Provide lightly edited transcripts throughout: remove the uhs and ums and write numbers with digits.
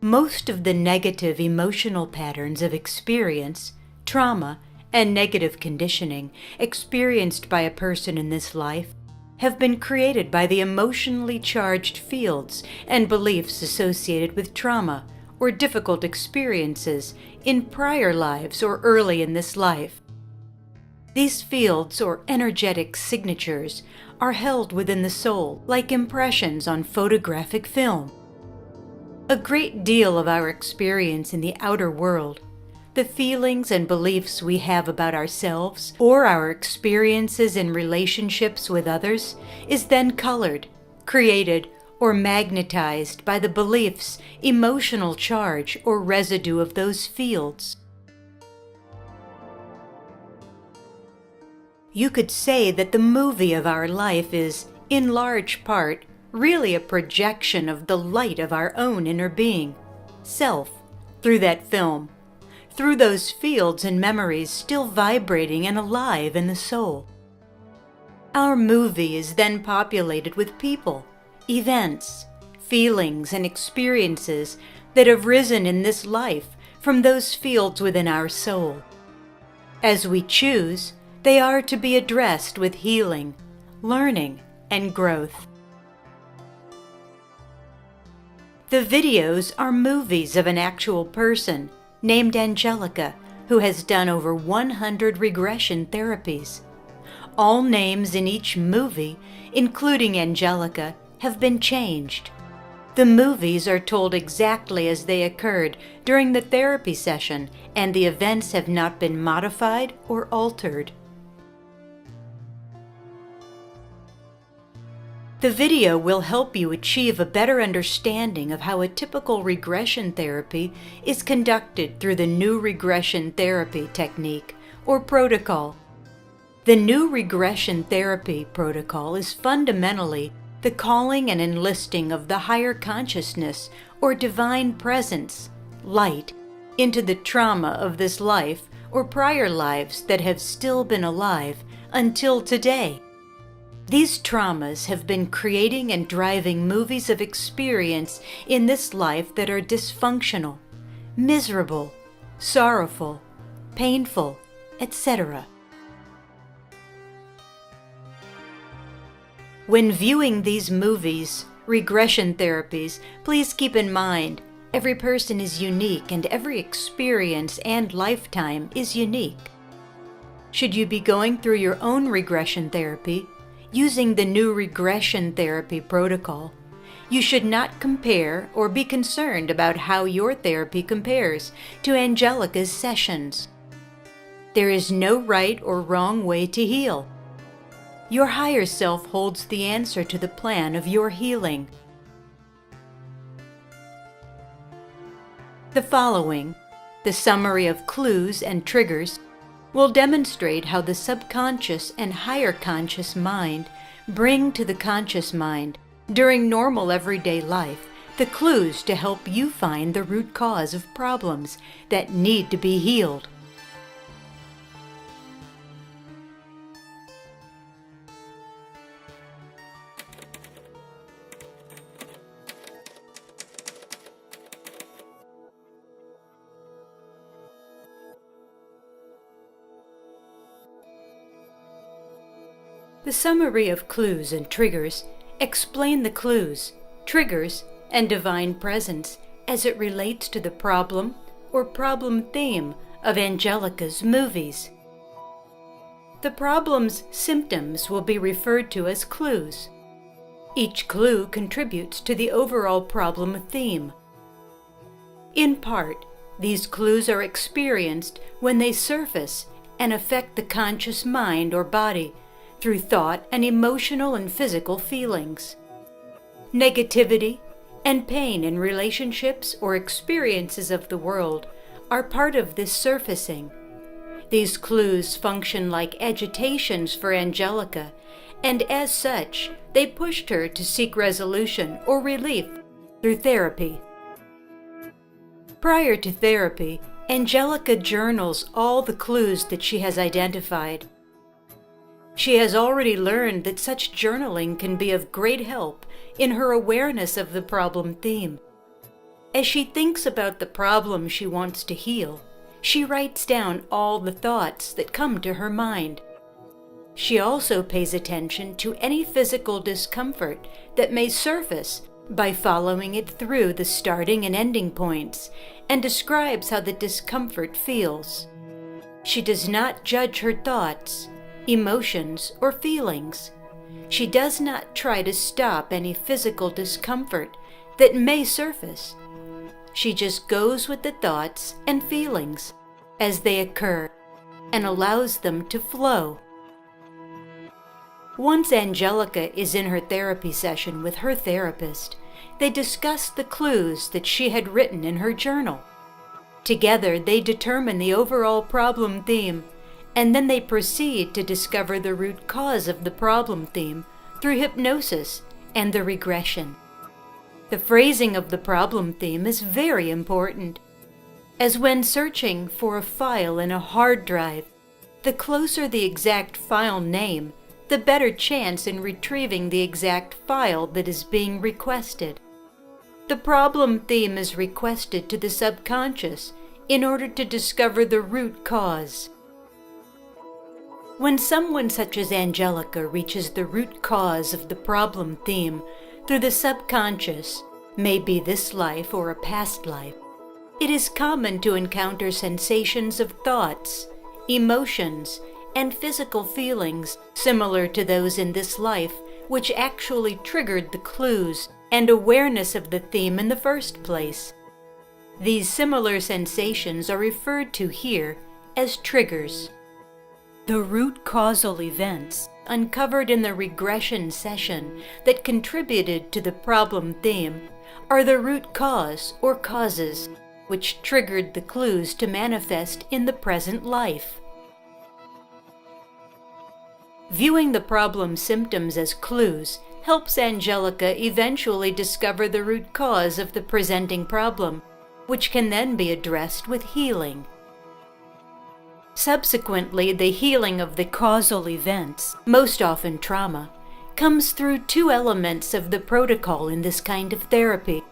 Most of the negative emotional patterns of experience, trauma, and negative conditioning experienced by a person in this life have been created by the emotionally charged fields and beliefs associated with trauma or difficult experiences in prior lives or early in this life. These fields or energetic signatures are held within the soul like impressions on photographic film. A great deal of our experience in the outer world, the feelings and beliefs we have about ourselves or our experiences in relationships with others, is then colored, created, or magnetized by the beliefs, emotional charge, or residue of those fields. You could say that the movie of our life is, in large part, really a projection of the light of our own inner being, self, through that film, through those fields and memories still vibrating and alive in the soul. Our movie is then populated with people, events, feelings, and experiences that have risen in this life from those fields within our soul. As we choose, they are to be addressed with healing, learning, and growth. The videos are movies of an actual person named Angelica, who has done over 100 regression therapies. All names in each movie, including Angelica, have been changed. The movies are told exactly as they occurred during the therapy session, and the events have not been modified or altered. The video will help you achieve a better understanding of how a typical regression therapy is conducted through the new regression therapy technique or protocol. The new regression therapy protocol is fundamentally the calling and enlisting of the higher consciousness or divine presence, light, into the trauma of this life or prior lives that have still been alive until today. These traumas have been creating and driving movies of experience in this life that are dysfunctional, miserable, sorrowful, painful, etc. When viewing these movies, regression therapies, please keep in mind every person is unique and every experience and lifetime is unique. Should you be going through your own regression therapy, using the new regression therapy protocol, you should not compare or be concerned about how your therapy compares to Angelica's sessions. There is no right or wrong way to heal. Your higher self holds the answer to the plan of your healing. The following, the summary of clues and triggers, will demonstrate how the subconscious and higher conscious mind bring to the conscious mind, during normal everyday life, the clues to help you find the root cause of problems that need to be healed. The summary of clues and triggers explain the clues, triggers, and divine presence as it relates to the problem or problem theme of Angelica's movies. The problem's symptoms will be referred to as clues. Each clue contributes to the overall problem theme. In part, these clues are experienced when they surface and affect the conscious mind or body through thought and emotional and physical feelings. Negativity and pain in relationships or experiences of the world are part of this surfacing. These clues function like agitations for Angelica, and as such, they pushed her to seek resolution or relief through therapy. Prior to therapy, Angelica journals all the clues that she has identified. She has already learned that such journaling can be of great help in her awareness of the problem theme. As she thinks about the problem she wants to heal, she writes down all the thoughts that come to her mind. She also pays attention to any physical discomfort that may surface by following it through the starting and ending points, and describes how the discomfort feels. She does not judge her thoughts, emotions, or feelings. She does not try to stop any physical discomfort that may surface. She just goes with the thoughts and feelings as they occur and allows them to flow. Once Angelica is in her therapy session with her therapist, they discuss the clues that she had written in her journal. Together, they determine the overall problem theme, and then they proceed to discover the root cause of the problem theme through hypnosis and the regression. The phrasing of the problem theme is very important, as when searching for a file in a hard drive, the closer the exact file name, the better chance in retrieving the exact file that is being requested. The problem theme is requested to the subconscious in order to discover the root cause. When someone such as Angelica reaches the root cause of the problem theme through the subconscious, may be this life or a past life, it is common to encounter sensations of thoughts, emotions, and physical feelings similar to those in this life, which actually triggered the clues and awareness of the theme in the first place. These similar sensations are referred to here as triggers. The root causal events uncovered in the regression session that contributed to the problem theme are the root cause or causes which triggered the clues to manifest in the present life. Viewing the problem symptoms as clues helps Angelica eventually discover the root cause of the presenting problem, which can then be addressed with healing. Subsequently, the healing of the causal events, most often trauma, comes through two elements of the protocol in this kind of therapy.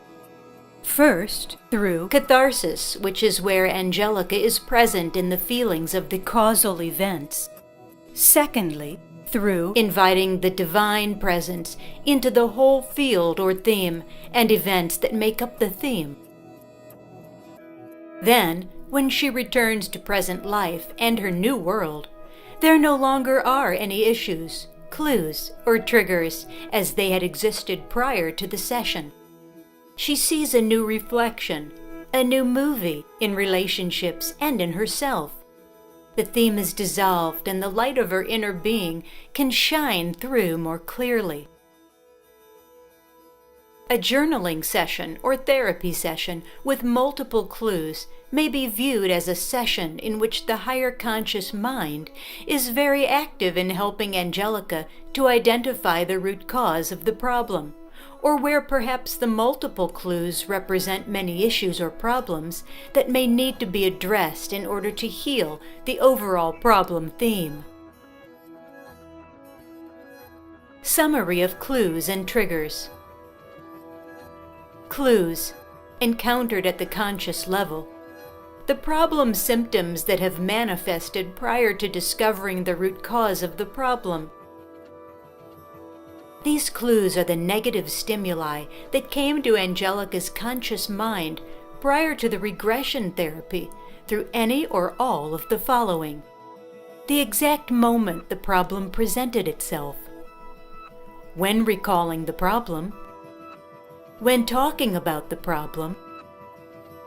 First, through catharsis, which is where Angelica is present in the feelings of the causal events. Secondly, through inviting the divine presence into the whole field or theme and events that make up the theme. Then, when she returns to present life and her new world, there no longer are any issues, clues, or triggers as they had existed prior to the session. She sees a new reflection, a new movie in relationships and in herself. The theme is dissolved and the light of her inner being can shine through more clearly. A journaling session or therapy session with multiple clues may be viewed as a session in which the higher conscious mind is very active in helping Angelica to identify the root cause of the problem, or where perhaps the multiple clues represent many issues or problems that may need to be addressed in order to heal the overall problem theme. Summary of clues and triggers. Clues encountered at the conscious level. The problem symptoms that have manifested prior to discovering the root cause of the problem. These clues are the negative stimuli that came to Angelica's conscious mind prior to the regression therapy through any or all of the following. The exact moment the problem presented itself. When recalling the problem. When talking about the problem.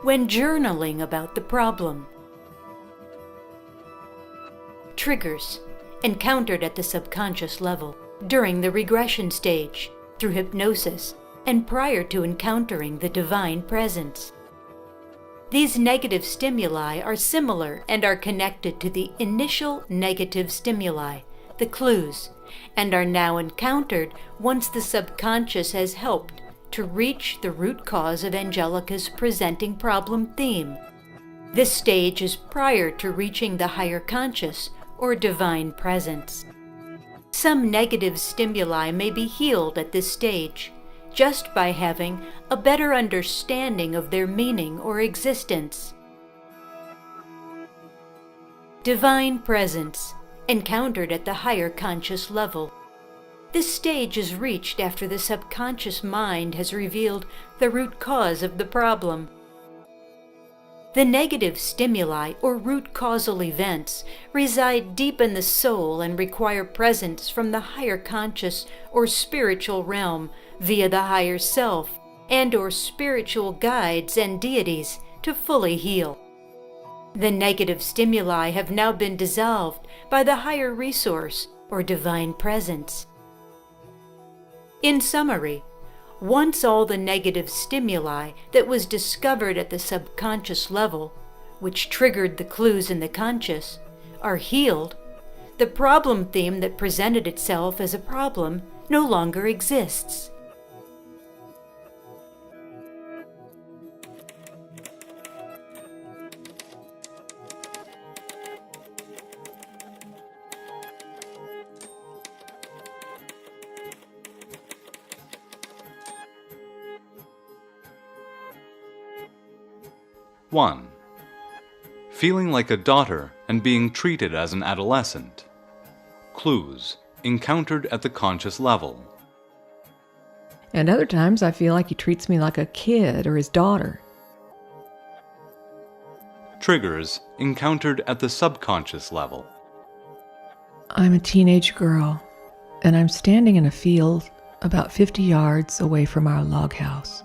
When journaling about the problem. Triggers encountered at the subconscious level during the regression stage, through hypnosis, and prior to encountering the divine presence. These negative stimuli are similar and are connected to the initial negative stimuli, the clues, and are now encountered once the subconscious has helped to reach the root cause of Angelica's presenting problem theme. This stage is prior to reaching the higher conscious or divine presence. Some negative stimuli may be healed at this stage, just by having a better understanding of their meaning or existence. Divine Presence, encountered at the higher conscious level. This stage is reached after the subconscious mind has revealed the root cause of the problem. The negative stimuli or root causal events reside deep in the soul and require presence from the higher conscious or spiritual realm via the higher self and/or spiritual guides and deities to fully heal. The negative stimuli have now been dissolved by the higher resource or divine presence. In summary, once all the negative stimuli that was discovered at the subconscious level, which triggered the clues in the conscious, are healed, the problem theme that presented itself as a problem no longer exists. One, feeling like a daughter and being treated as an adolescent. Clues encountered at the conscious level. And other times I feel like he treats me like a kid or his daughter. Triggers encountered at the subconscious level. I'm a teenage girl, and I'm standing in a field about 50 yards away from our log house.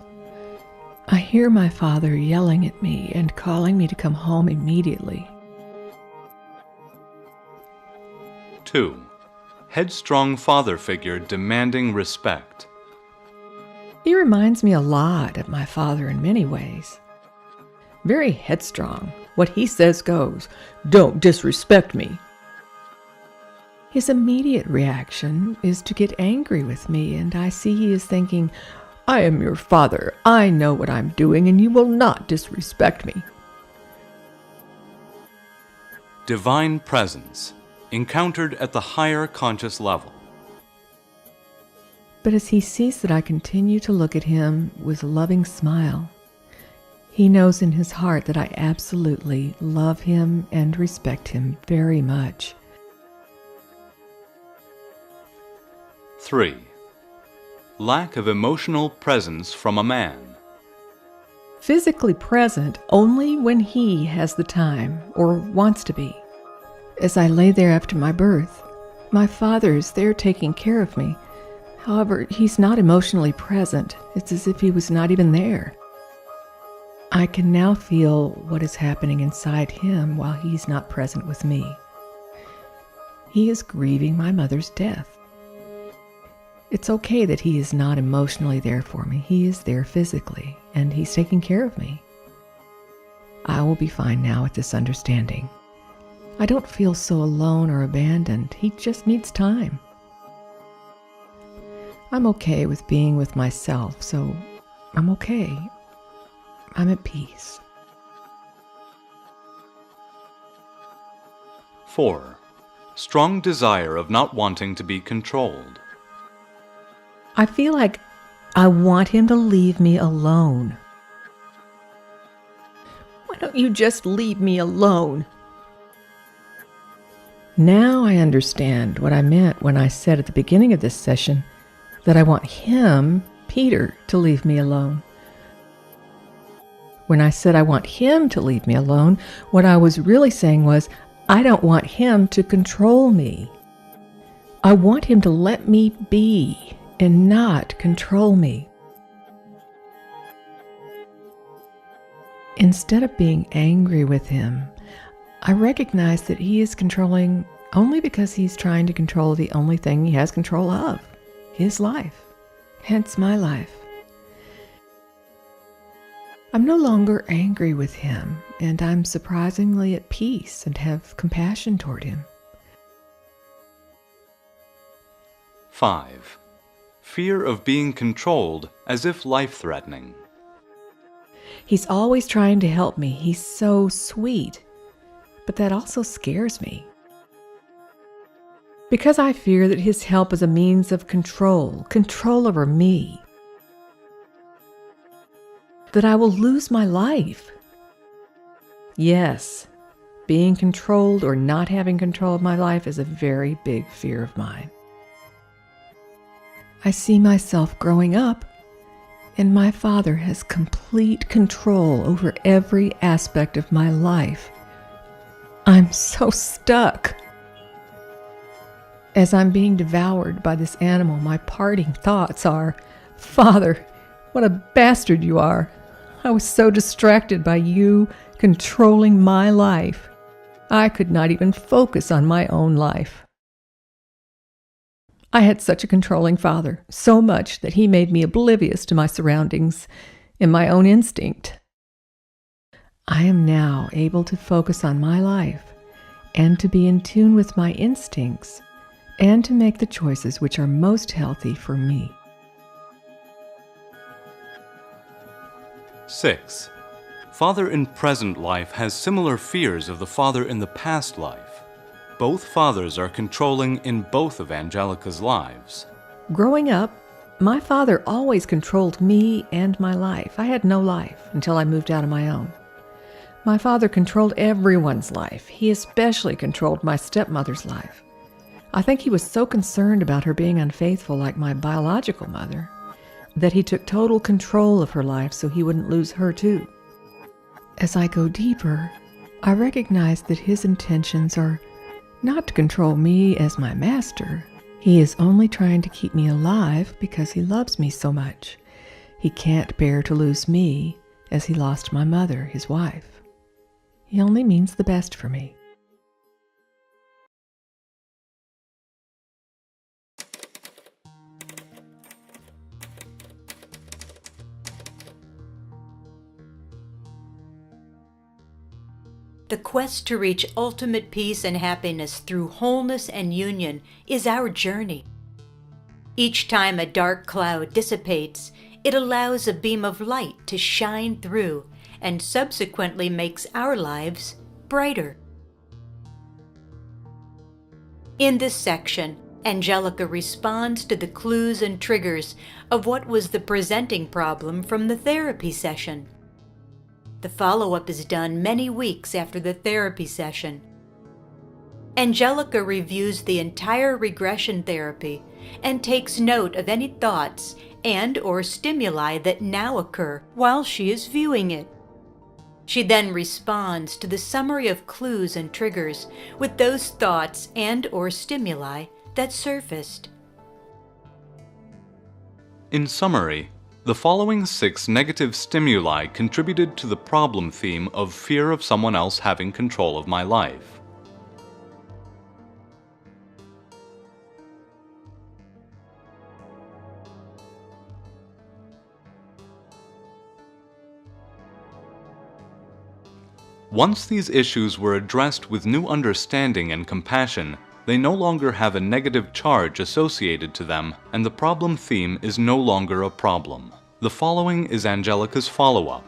I hear my father yelling at me and calling me to come home immediately. 2. Headstrong father figure demanding respect. He reminds me a lot of my father in many ways. Very headstrong. What he says goes. Don't disrespect me. His immediate reaction is to get angry with me, and I see he is thinking, I am your father. I know what I'm doing, and you will not disrespect me. Divine Presence encountered at the higher conscious level. But as he sees that I continue to look at him with a loving smile, he knows in his heart that I absolutely love him and respect him very much. 3. Lack of emotional presence from a man. Physically present only when he has the time or wants to be. As I lay there after my birth, my father is there taking care of me. However, he's not emotionally present. It's as if he was not even there. I can now feel what is happening inside him while he's not present with me. He is grieving my mother's death. It's okay that he is not emotionally there for me. He is there physically, and he's taking care of me. I will be fine now with this understanding. I don't feel so alone or abandoned. He just needs time. I'm okay with being with myself, so I'm okay. I'm at peace. 4. Strong desire of not wanting to be controlled. I feel like I want him to leave me alone. Why don't you just leave me alone? Now I understand what I meant when I said at the beginning of this session that I want him, Peter, to leave me alone. When I said I want him to leave me alone, what I was really saying was, I don't want him to control me. I want him to let me be and not control me. Instead of being angry with him, I recognize that he is controlling only because he's trying to control the only thing he has control of, his life, hence my life. I'm no longer angry with him, and I'm surprisingly at peace and have compassion toward him. 5. Fear of being controlled as if life-threatening. He's always trying to help me. He's so sweet. But that also scares me. Because I fear that his help is a means of control over me. that I will lose my life. Yes, being controlled or not having control of my life is a very big fear of mine. I see myself growing up, and my father has complete control over every aspect of my life. I'm so stuck. As I'm being devoured by this animal, my parting thoughts are, Father, what a bastard you are. I was so distracted by you controlling my life. I could not even focus on my own life. I had such a controlling father, so much that he made me oblivious to my surroundings and my own instinct. I am now able to focus on my life and to be in tune with my instincts and to make the choices which are most healthy for me. 6. Father in present life has similar fears of the father in the past life. Both fathers are controlling in both of Angelica's lives. Growing up, my father always controlled me and my life. I had no life until I moved out on my own. My father controlled everyone's life. He especially controlled my stepmother's life. I think he was so concerned about her being unfaithful like my biological mother that he took total control of her life so he wouldn't lose her too. As I go deeper, I recognize that his intentions are not to control me as my master. He is only trying to keep me alive because he loves me so much. He can't bear to lose me as he lost my mother, his wife. He only means the best for me. The quest to reach ultimate peace and happiness through wholeness and union is our journey. Each time a dark cloud dissipates, it allows a beam of light to shine through and subsequently makes our lives brighter. In this section, Angelica responds to the clues and triggers of what was the presenting problem from the therapy session. The follow-up is done many weeks after the therapy session. Angelica reviews the entire regression therapy and takes note of any thoughts and/or stimuli that now occur while she is viewing it. She then responds to the summary of clues and triggers with those thoughts and/or stimuli that surfaced. In summary, the following 6 negative stimuli contributed to the problem theme of fear of someone else having control of my life. Once these issues were addressed with new understanding and compassion, they no longer have a negative charge associated to them, and the problem theme is no longer a problem. The following is Angelica's follow-up: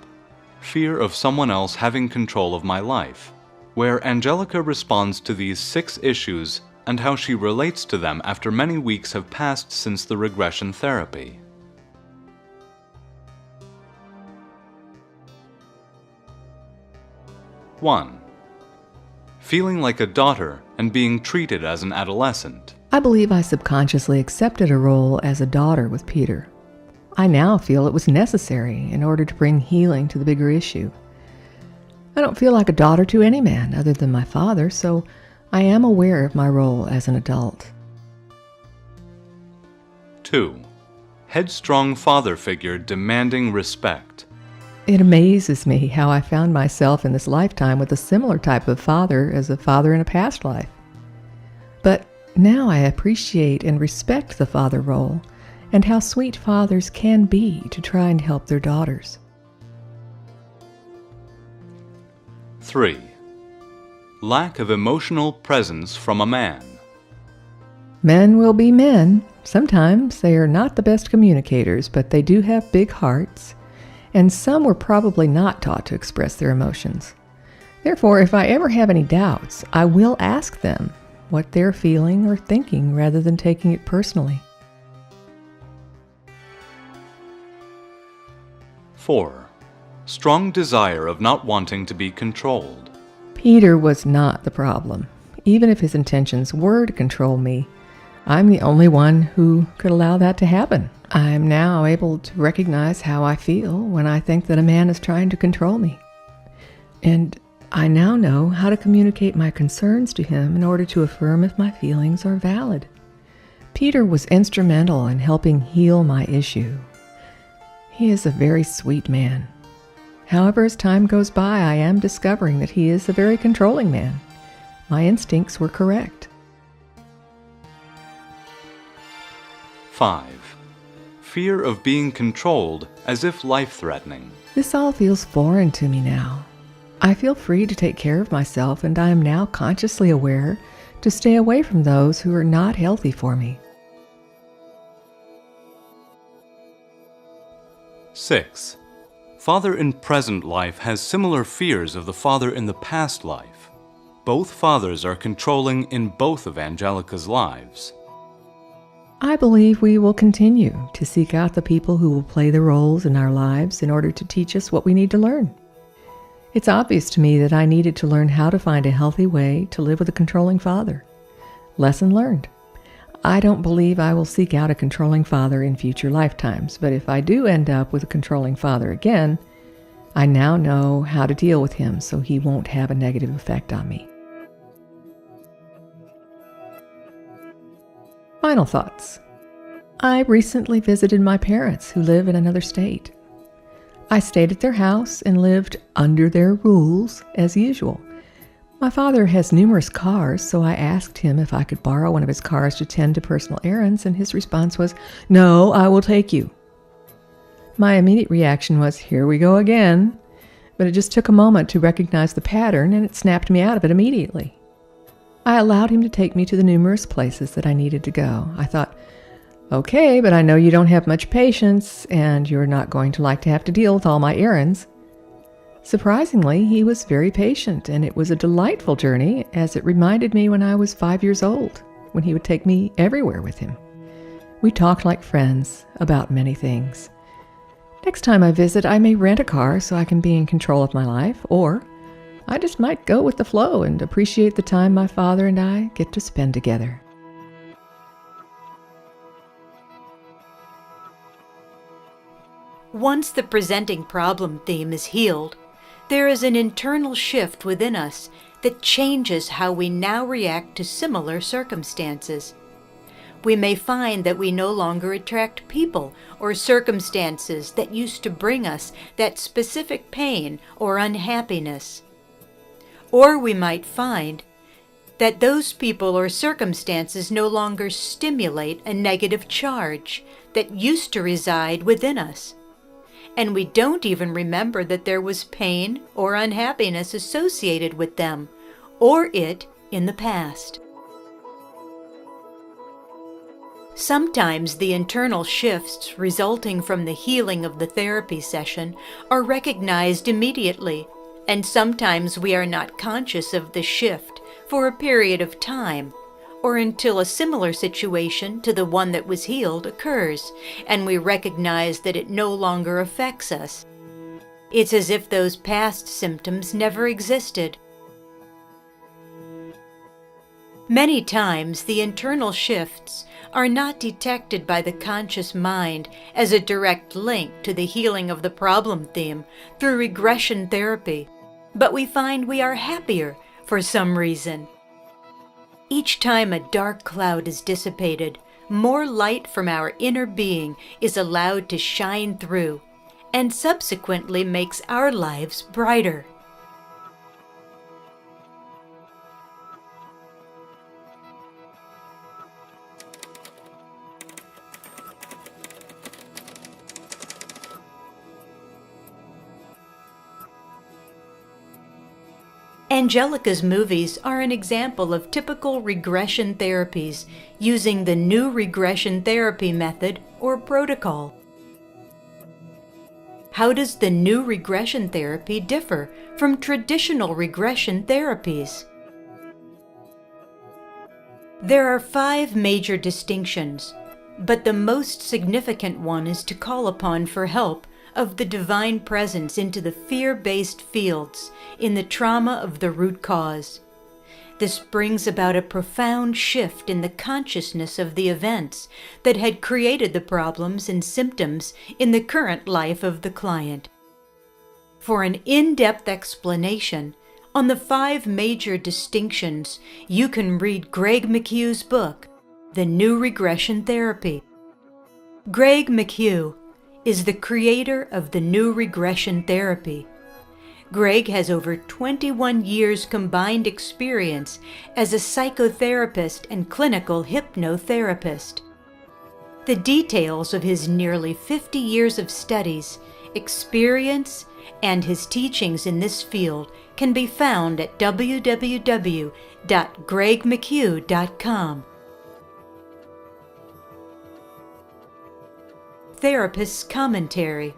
fear of someone else having control of my life, where Angelica responds to these 6 issues and how she relates to them after many weeks have passed since the regression therapy. One, feeling like a daughter and being treated as an adolescent. I believe I subconsciously accepted a role as a daughter with Peter. I now feel it was necessary in order to bring healing to the bigger issue. I don't feel like a daughter to any man other than my father, so I am aware of my role as an adult. 2. Headstrong father figure demanding respect. It amazes me how I found myself in this lifetime with a similar type of father as a father in a past life. But now I appreciate and respect the father role and how sweet fathers can be to try and help their daughters. 3. Lack of emotional presence from a man. Men will be men. Sometimes they are not the best communicators, but they do have big hearts, and some were probably not taught to express their emotions. Therefore, if I ever have any doubts, I will ask them what they're feeling or thinking rather than taking it personally. 4. strong desire of not wanting to be controlled. Peter was not the problem. Even if his intentions were to control me, I'm the only one who could allow that to happen. I'm now able to recognize how I feel when I think that a man is trying to control me. And I now know how to communicate my concerns to him in order to affirm if my feelings are valid. Peter was instrumental in helping heal my issue. He is a very sweet man. However, as time goes by, I am discovering that he is a very controlling man. My instincts were correct. 5. Fear of being controlled as if life-threatening. This all feels foreign to me now. I feel free to take care of myself, and I am now consciously aware to stay away from those who are not healthy for me. 6. Father in present life has similar fears of the father in the past life. Both fathers are controlling in both of Angelica's lives. I believe we will continue to seek out the people who will play the roles in our lives in order to teach us what we need to learn. It's obvious to me that I needed to learn how to find a healthy way to live with a controlling father. Lesson learned. I don't believe I will seek out a controlling father in future lifetimes, but if I do end up with a controlling father again, I now know how to deal with him so he won't have a negative effect on me. Final thoughts. I recently visited my parents who live in another state. I stayed at their house and lived under their rules as usual. My father has numerous cars, so I asked him if I could borrow one of his cars to tend to personal errands, and his response was, "No, I will take you." My immediate reaction was, "Here we go again," but it just took a moment to recognize the pattern, and it snapped me out of it immediately. I allowed him to take me to the numerous places that I needed to go. I thought, okay, but I know you don't have much patience, and you're not going to like to have to deal with all my errands. Surprisingly, he was very patient, and it was a delightful journey, as it reminded me when I was 5 years old, when he would take me everywhere with him. We talked like friends about many things. Next time I visit, I may rent a car so I can be in control of my life, or I just might go with the flow and appreciate the time my father and I get to spend together. Once the presenting problem theme is healed, there is an internal shift within us that changes how we now react to similar circumstances. We may find that we no longer attract people or circumstances that used to bring us that specific pain or unhappiness. Or we might find that those people or circumstances no longer stimulate a negative charge that used to reside within us, and we don't even remember that there was pain or unhappiness associated with them or it in the past. Sometimes the internal shifts resulting from the healing of the therapy session are recognized immediately, and sometimes we are not conscious of the shift for a period of time, or until a similar situation to the one that was healed occurs, and we recognize that it no longer affects us. It's as if those past symptoms never existed. Many times the internal shifts are not detected by the conscious mind as a direct link to the healing of the problem theme through regression therapy, but we find we are happier for some reason. Each time a dark cloud is dissipated, more light from our inner being is allowed to shine through, and subsequently makes our lives brighter. Angelica's movies are an example of typical regression therapies using the new regression therapy method or protocol. How does the new regression therapy differ from traditional regression therapies? There are 5 major distinctions, but the most significant one is to call upon for help of the divine presence into the fear-based fields in the trauma of the root cause. This brings about a profound shift in the consciousness of the events that had created the problems and symptoms in the current life of the client. For an in-depth explanation on the 5 major distinctions, you can read Greg McHugh's book, The New Regression Therapy. Greg McHugh is the creator of the New Regression Therapy. Greg has over 21 years combined experience as a psychotherapist and clinical hypnotherapist. The details of his nearly 50 years of studies, experience, and his teachings in this field can be found at www.gregmchugh.com. Therapist's Commentary.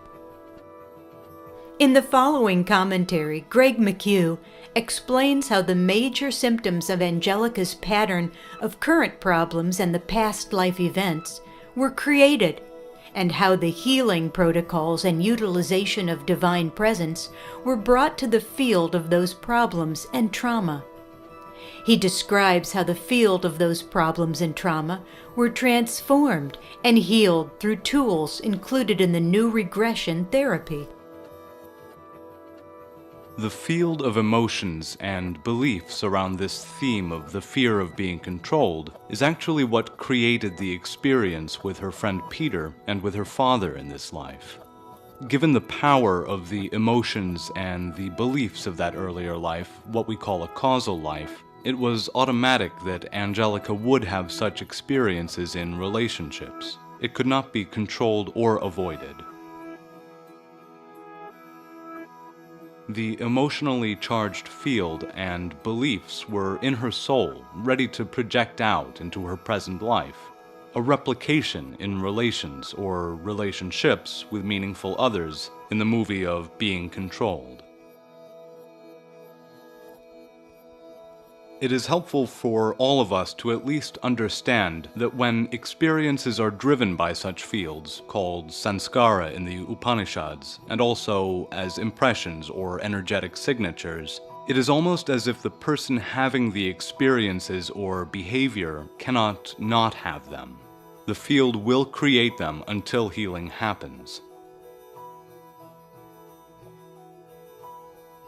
In the following commentary, Greg McHugh explains how the major symptoms of Angelica's pattern of current problems and the past life events were created, and how the healing protocols and utilization of divine presence were brought to the field of those problems and trauma. He describes how the field of those problems and trauma were transformed and healed through tools included in the New Regression Therapy. The field of emotions and beliefs around this theme of the fear of being controlled is actually what created the experience with her friend Peter and with her father in this life. Given the power of the emotions and the beliefs of that earlier life, what we call a causal life, it was automatic that Angelica would have such experiences in relationships. It could not be controlled or avoided. The emotionally charged field and beliefs were in her soul, ready to project out into her present life, a replication in relations or relationships with meaningful others in the movie of being controlled. It is helpful for all of us to at least understand that when experiences are driven by such fields, called sanskara in the Upanishads, and also as impressions or energetic signatures, it is almost as if the person having the experiences or behavior cannot not have them. The field will create them until healing happens.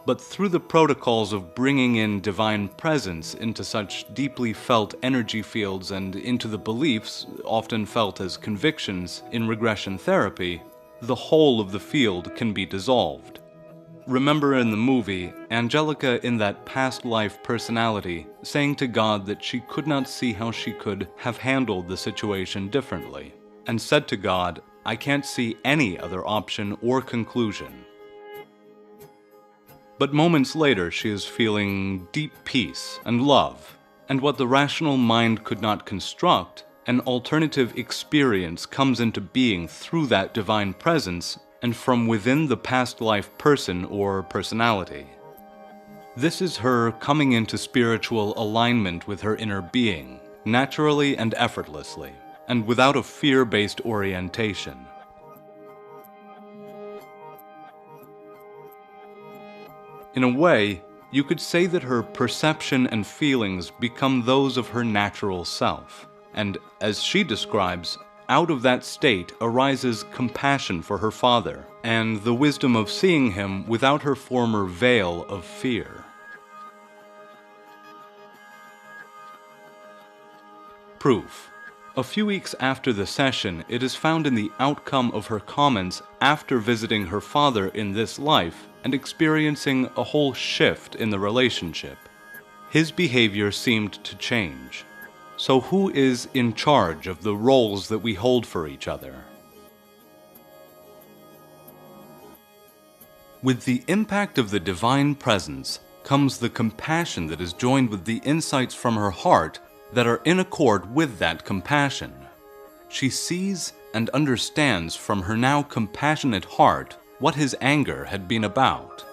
But through the protocols of bringing in divine presence into such deeply felt energy fields and into the beliefs, often felt as convictions, in regression therapy, the whole of the field can be dissolved. Remember in the movie, Angelica in that past life personality saying to God that she could not see how she could have handled the situation differently, and said to God, "I can't see any other option or conclusion." But moments later, she is feeling deep peace and love, and what the rational mind could not construct, an alternative experience comes into being through that divine presence and from within the past life person or personality. This is her coming into spiritual alignment with her inner being, naturally and effortlessly, and without a fear-based orientation. In a way, you could say that her perception and feelings become those of her natural self, and as she describes, out of that state arises compassion for her father, and the wisdom of seeing him without her former veil of fear. Proof. A few weeks after the session, it is found in the outcome of her comments after visiting her father in this life and experiencing a whole shift in the relationship. His behavior seemed to change. So who is in charge of the roles that we hold for each other? With the impact of the divine presence comes the compassion that is joined with the insights from her heart that are in accord with that compassion. She sees and understands from her now compassionate heart what his anger had been about.